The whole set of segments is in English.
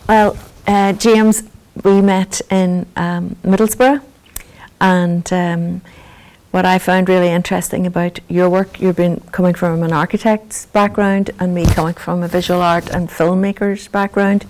Well, James, we met in Middlesbrough, and what I found really interesting about your work, you've been coming from an architect's background and me coming from a visual art and filmmaker's background,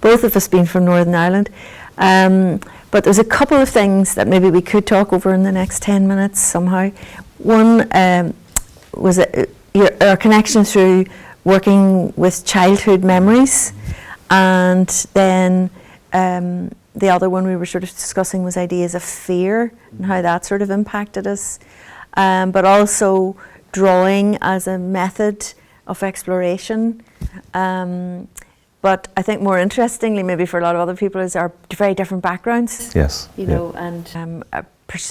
both of us being from Northern Ireland. But there's a couple of things that maybe we could talk over in the next 10 minutes somehow. One was our connection through working with childhood memories, and then the other one we were sort of discussing was ideas of fear and how that sort of impacted us, but also drawing as a method of exploration. But I think more interestingly, maybe for a lot of other people, is our very different backgrounds. Yes. You know, and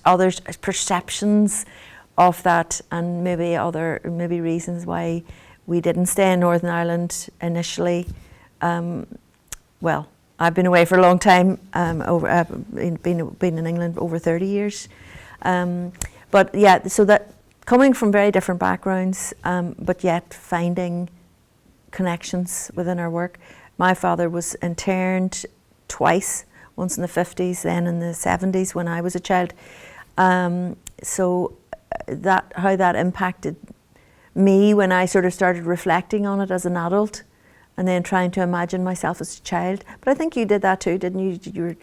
others' perceptions of that, and maybe reasons why we didn't stay in Northern Ireland initially. Well, I've been away for a long time. Been in England over 30 years. But yeah, so that coming from very different backgrounds, but yet finding connections within our work. My father was interned twice, once in the 50s, then in the 70s when I was a child. So how that impacted me when I sort of started reflecting on it as an adult, and then trying to imagine myself as a child. But I think you did that too, didn't you?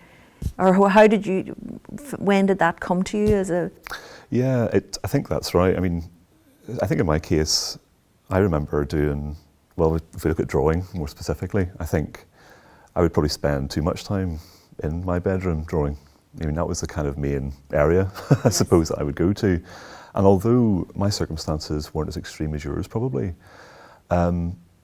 When did that come to you as a? Yeah, I think that's right. I mean, I think in my case, I remember doing, well, if we look at drawing more specifically, I think I would probably spend too much time in my bedroom drawing. I mean, that was the kind of main area, I suppose, that I would go to. And although my circumstances weren't as extreme as yours, probably,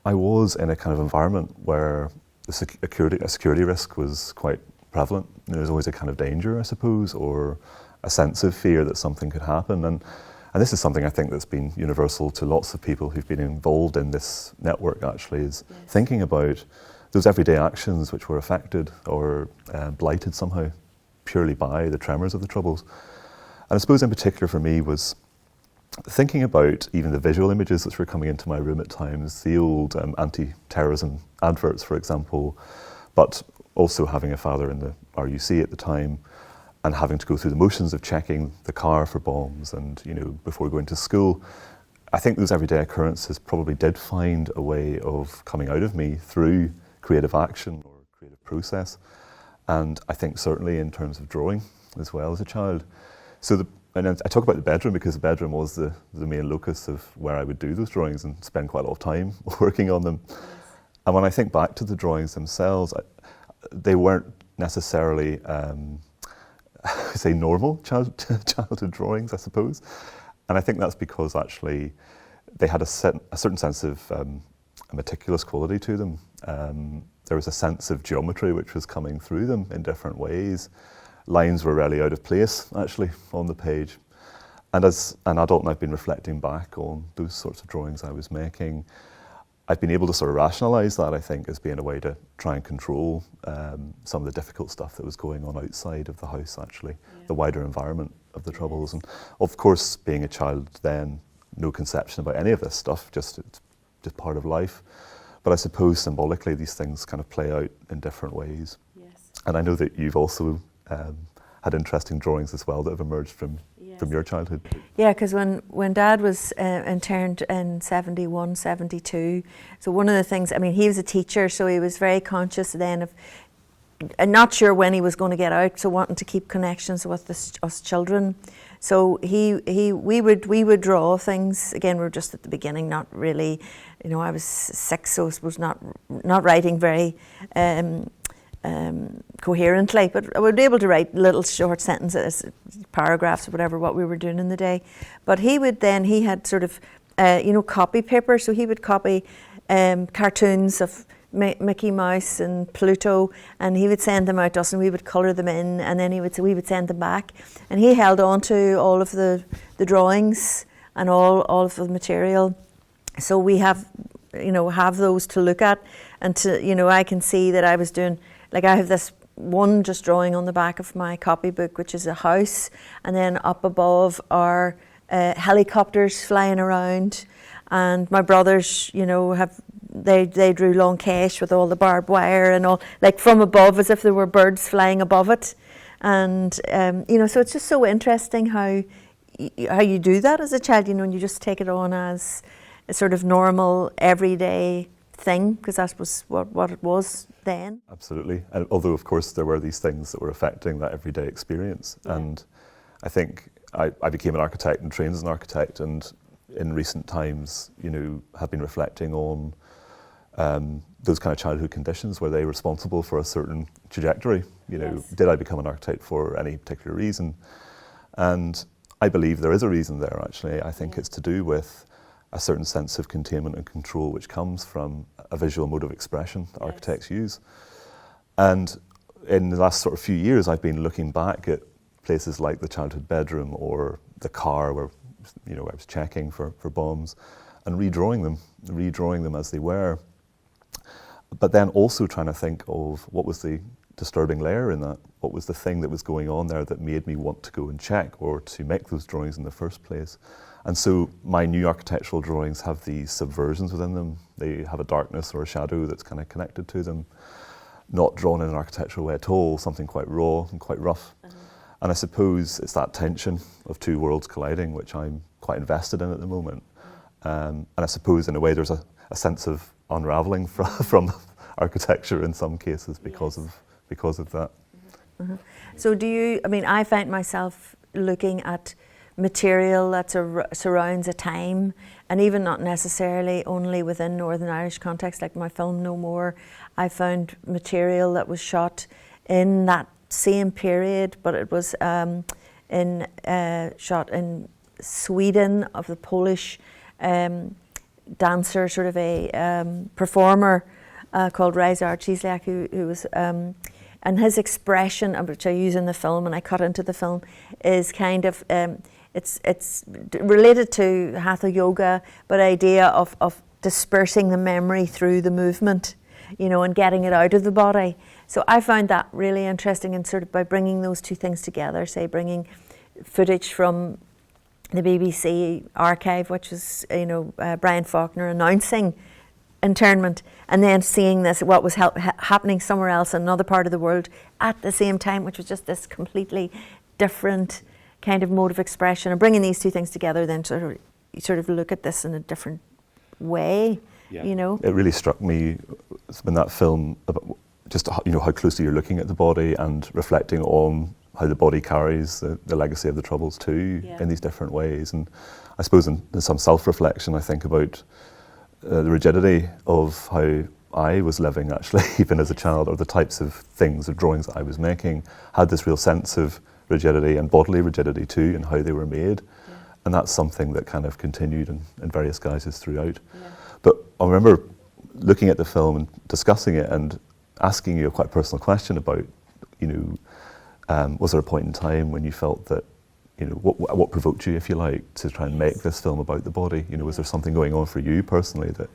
I was in a kind of environment where a security risk was quite prevalent. There was always a kind of danger, I suppose, or a sense of fear that something could happen. And this is something I think that's been universal to lots of people who've been involved in this network, actually, is thinking about those everyday actions which were affected or blighted somehow purely by the tremors of the Troubles. And I suppose in particular for me was thinking about even the visual images which were coming into my room at times, the old anti-terrorism adverts, for example, but also having a father in the RUC at the time and having to go through the motions of checking the car for bombs and, you know, before going to school. I think those everyday occurrences probably did find a way of coming out of me through creative action or creative process. And I think certainly in terms of drawing as well as a child. And I talk about the bedroom because the bedroom was the main locus of where I would do those drawings and spend quite a lot of time working on them. Yes. And when I think back to the drawings themselves, they weren't necessarily, say, normal childhood drawings, I suppose. And I think that's because actually they had a certain sense of a meticulous quality to them. There was a sense of geometry which was coming through them in different ways. Lines were rarely out of place, actually, on the page. And as an adult, and I've been reflecting back on those sorts of drawings I was making, I've been able to sort of rationalise that, I think, as being a way to try and control some of the difficult stuff that was going on outside of the house, actually, the wider environment of the Troubles. And of course, being a child then, no conception about any of this stuff, just part of life. But I suppose symbolically, these things kind of play out in different ways. Yes. And I know that you've also had interesting drawings as well that have emerged from your childhood. Yeah, because when Dad was interned in 71, 72, so one of the things, I mean, he was a teacher, so he was very conscious then of, and not sure when he was going to get out, so wanting to keep connections with us children. So we would draw things. Again, we were just at the beginning, not really, you know, I was 6, so I was not writing very coherently, but I would be able to write little short sentences, paragraphs, or whatever, what we were doing in the day. But he had sort of, copy paper, so he would copy cartoons of Mickey Mouse and Pluto, and he would send them out to us, and we would colour them in, and then we would send them back. And he held on to all of the drawings and all of the material. So we have those to look at, and to, I can see that I was doing, like I have this one just drawing on the back of my copybook, which is a house, and then up above are helicopters flying around, and my brothers, have they drew long cache with all the barbed wire and all, like from above, as if there were birds flying above it. And you know, so it's just so interesting how you do that as a child, you know, and you just take it on as a sort of normal, everyday thing, because that was what it was then. Absolutely. And although, of course, there were these things that were affecting that everyday experience. Yeah. And I think I became an architect and trained as an architect, and in recent times, you know, have been reflecting on those kind of childhood conditions. Were they responsible for a certain trajectory? You know, yes. Did I become an architect for any particular reason? And I believe there is a reason there, actually. I think it's to do with a certain sense of containment and control which comes from a visual mode of expression that architects use. And in the last sort of few years, I've been looking back at places like the childhood bedroom or the car where, you know, I was checking for bombs, and redrawing them as they were. But then also trying to think of what was the disturbing layer in that, what was the thing that was going on there that made me want to go and check or to make those drawings in the first place. And so my new architectural drawings have these subversions within them. They have a darkness or a shadow that's kind of connected to them, not drawn in an architectural way at all, something quite raw and quite rough. And I suppose it's that tension of two worlds colliding, which I'm quite invested in at the moment. And I suppose in a way there's a sense of unravelling from architecture in some cases because of that. So do you, I mean, I find myself looking at material that surrounds a time, and even not necessarily only within Northern Irish context, like my film No More, I found material that was shot in that same period, but it was shot in Sweden, of the Polish dancer, sort of a performer called Ryszard Cieślak, who was and his expression, which I use in the film and I cut into the film, is kind of it's related to Hatha Yoga, but idea of dispersing the memory through the movement, you know, and getting it out of the body. So I found that really interesting, and sort of by bringing those two things together, say bringing footage from the BBC archive, which is, you know, Brian Faulkner announcing internment, and then seeing this, what was happening somewhere else in another part of the world at the same time, which was just this completely different kind of mode of expression, and bringing these two things together, then sort of look at this in a different way. Yeah. You know, it really struck me in that film about just, you know, how closely you're looking at the body and reflecting on how the body carries the legacy of the Troubles too, in these different ways. And I suppose in some self-reflection, I think about the rigidity of how I was living, actually, even as a child, or the types of things or drawings that I was making had this real sense of rigidity and bodily rigidity too, and how they were made. Yeah. And that's something that kind of continued in various guises throughout. Yeah. But I remember looking at the film and discussing it and asking you a quite personal question about, you know, was there a point in time when you felt that, you know, what provoked you, if you like, to try and make this film about the body? You know, was there something going on for you personally that,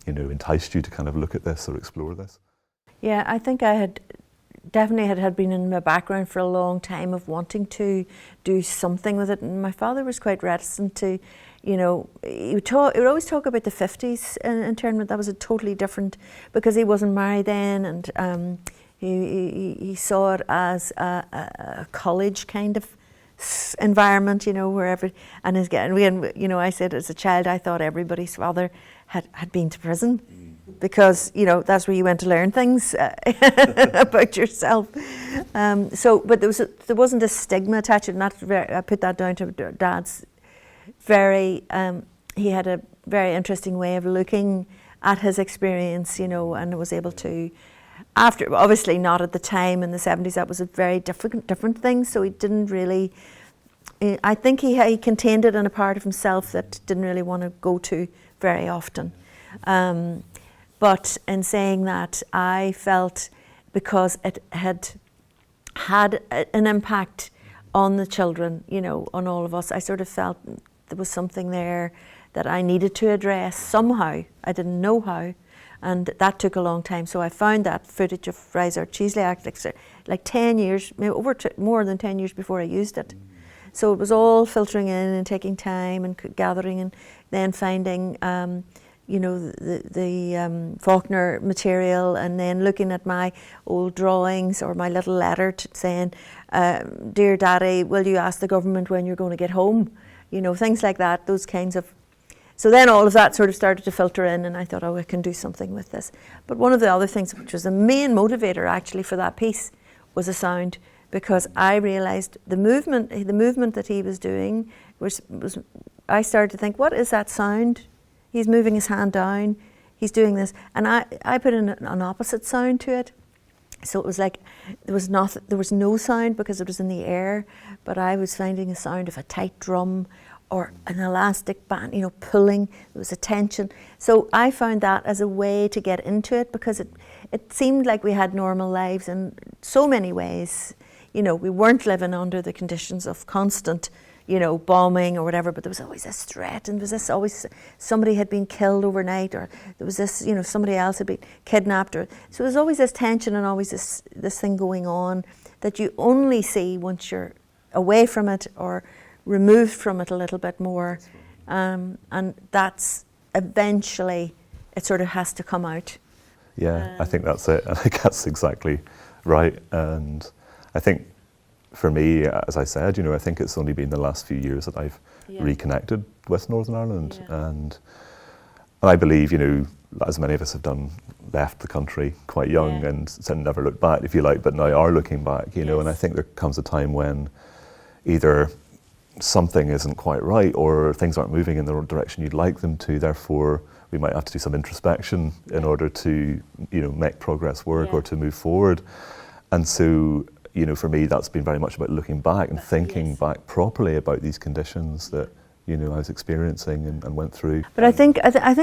you know, enticed you to kind of look at this or explore this? Yeah, I think I had definitely had been in my background for a long time of wanting to do something with it. And my father was quite reticent to, you know, he would always talk about the 50s internment. That was a totally different, because he wasn't married then, and he saw it as a college kind of environment, you know, wherever. And again, you know, I said as a child, I thought everybody's father had been to prison, because, you know, that's where you went to learn things about yourself. But there wasn't a stigma attached to it. I put that down to Dad's he had a very interesting way of looking at his experience, you know, and was able to, after, obviously not at the time in the 70s, that was a very different thing, so he didn't really, I think he contained it in a part of himself that didn't really want to go to very often. But in saying that, I felt, because it had an impact on the children, you know, on all of us, I sort of felt there was something there that I needed to address somehow. I didn't know how, and that took a long time. So I found that footage of Ryszard Cieślak like 10 years, maybe more than 10 years before I used it. So it was all filtering in and taking time and gathering, and then finding you know, the Faulkner material, and then looking at my old drawings or my little letter saying, "Dear Daddy, will you ask the government when you're going to get home?" You know, things like that, those kinds of. So then all of that sort of started to filter in, and I thought, oh, I can do something with this. But one of the other things, which was the main motivator actually for that piece, was a sound, because I realised the movement that he was doing was. I started to think, what is that sound? He's moving his hand down, he's doing this. And I put in an opposite sound to it. So it was like there was no sound because it was in the air, but I was finding a sound of a tight drum or an elastic band, you know, pulling. There was a tension. So I found that as a way to get into it, because it seemed like we had normal lives in so many ways. You know, we weren't living under the conditions of constant, you know, bombing or whatever, but there was always this threat, and there was this always somebody had been killed overnight, or there was this, you know, somebody else had been kidnapped, or so there was always this tension and always this thing going on that you only see once you're away from it or removed from it a little bit more, and that's eventually it sort of has to come out. Yeah, I think that's it. I think that's exactly right, and I think. For me, as I said, you know, I think it's only been the last few years that I've reconnected with Northern Ireland, and I believe, you know, as many of us have done, left the country quite young and never looked back, if you like, but now are looking back, you know, and I think there comes a time when either something isn't quite right or things aren't moving in the direction you'd like them to, therefore we might have to do some introspection in order to, you know, make progress work or to move forward. And so, you know, for me, that's been very much about looking back and thinking back properly about these conditions that, you know, I was experiencing and went through. But I think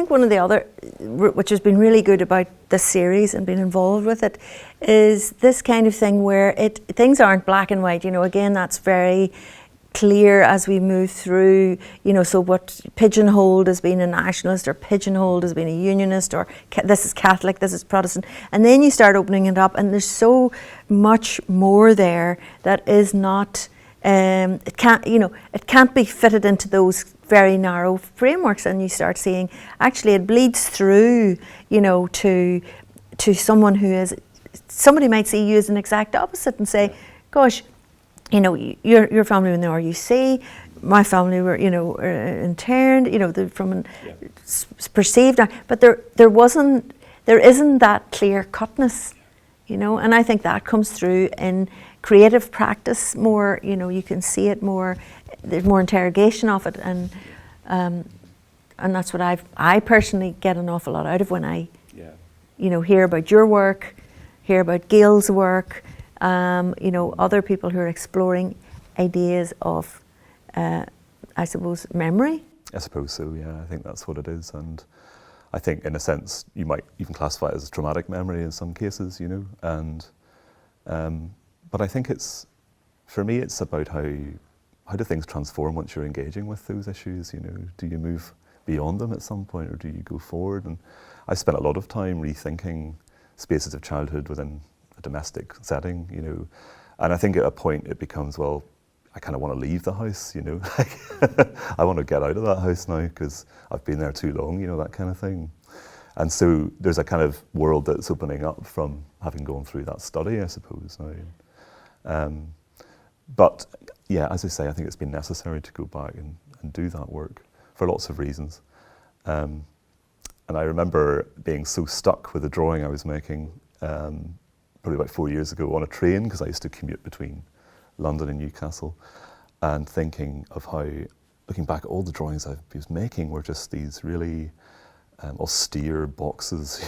one of the other, which has been really good about this series and being involved with it, is this kind of thing where things aren't black and white. You know, again, that's very clear as we move through, you know, so what pigeonholed as being a nationalist or pigeonholed as being a unionist, or this is Catholic, this is Protestant, and then you start opening it up and there's so much more there that is not, it can't be fitted into those very narrow frameworks, and you start seeing actually it bleeds through, you know, to someone who is, somebody might see you as an exact opposite and say, gosh, you know, your family were in the RUC, my family were, you know, interned, you know, from perceived, but there isn't that clear cutness, you know, and I think that comes through in creative practice more. You know, you can see it more. There's more interrogation of it, and that's what I personally get an awful lot out of when I, you know, hear about your work, hear about Gail's work. You know, other people who are exploring ideas of, I suppose, memory. I suppose so, yeah. I think that's what it is. And I think, in a sense, you might even classify it as traumatic memory in some cases, you know. And but I think for me, it's about how do things transform once you're engaging with those issues, you know. Do you move beyond them at some point, or do you go forward? And I spent a lot of time rethinking spaces of childhood within a domestic setting, you know, and I think at a point it becomes, well, I kind of want to leave the house, you know. I want to get out of that house now because I've been there too long, you know, that kind of thing. And so there's a kind of world that's opening up from having gone through that study, I suppose, now. But yeah, as I say, I think it's been necessary to go back and do that work for lots of reasons. And I remember being so stuck with the drawing I was making probably about 4 years ago on a train, because I used to commute between London and Newcastle, and thinking of how, looking back at all the drawings I was making, were just these really austere boxes.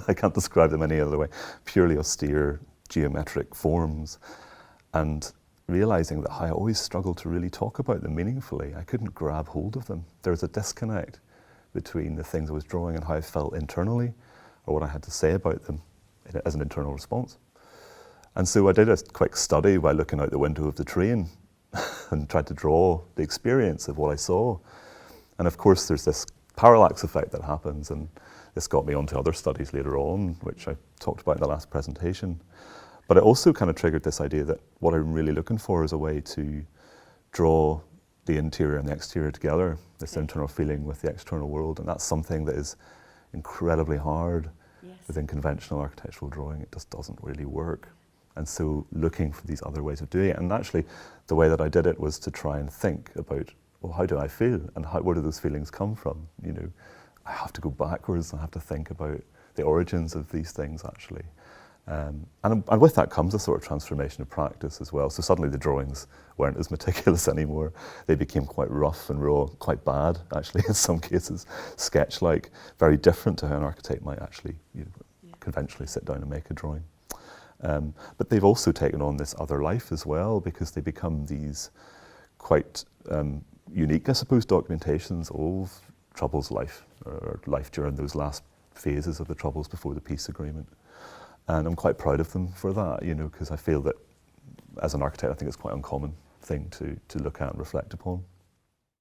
I can't describe them any other way. Purely austere geometric forms, and realising that I always struggled to really talk about them meaningfully. I couldn't grab hold of them. There was a disconnect between the things I was drawing and how I felt internally, or what I had to say about them as an internal response. And so I did a quick study by looking out the window of the train and tried to draw the experience of what I saw. And of course there's this parallax effect that happens, and this got me onto other studies later on, which I talked about in the last presentation. But it also kind of triggered this idea that what I'm really looking for is a way to draw the interior and the exterior together, this internal feeling with the external world, and that's something that is incredibly hard within conventional architectural drawing. It just doesn't really work. And so looking for these other ways of doing it, and actually the way that I did it was to try and think about, well, how do I feel, and where do those feelings come from? You know, I have to go backwards, I have to think about the origins of these things actually. And with that comes a sort of transformation of practice as well. So suddenly the drawings weren't as meticulous anymore. They became quite rough and raw, quite bad actually in some cases, sketch-like, very different to how an architect might actually conventionally sit down and make a drawing. But they've also taken on this other life as well, because they become these quite unique, I suppose, documentations of Troubles' life, or life during those last phases of the Troubles before the peace agreement. And I'm quite proud of them for that, you know, because I feel that as an architect, I think it's quite an uncommon thing to look at and reflect upon.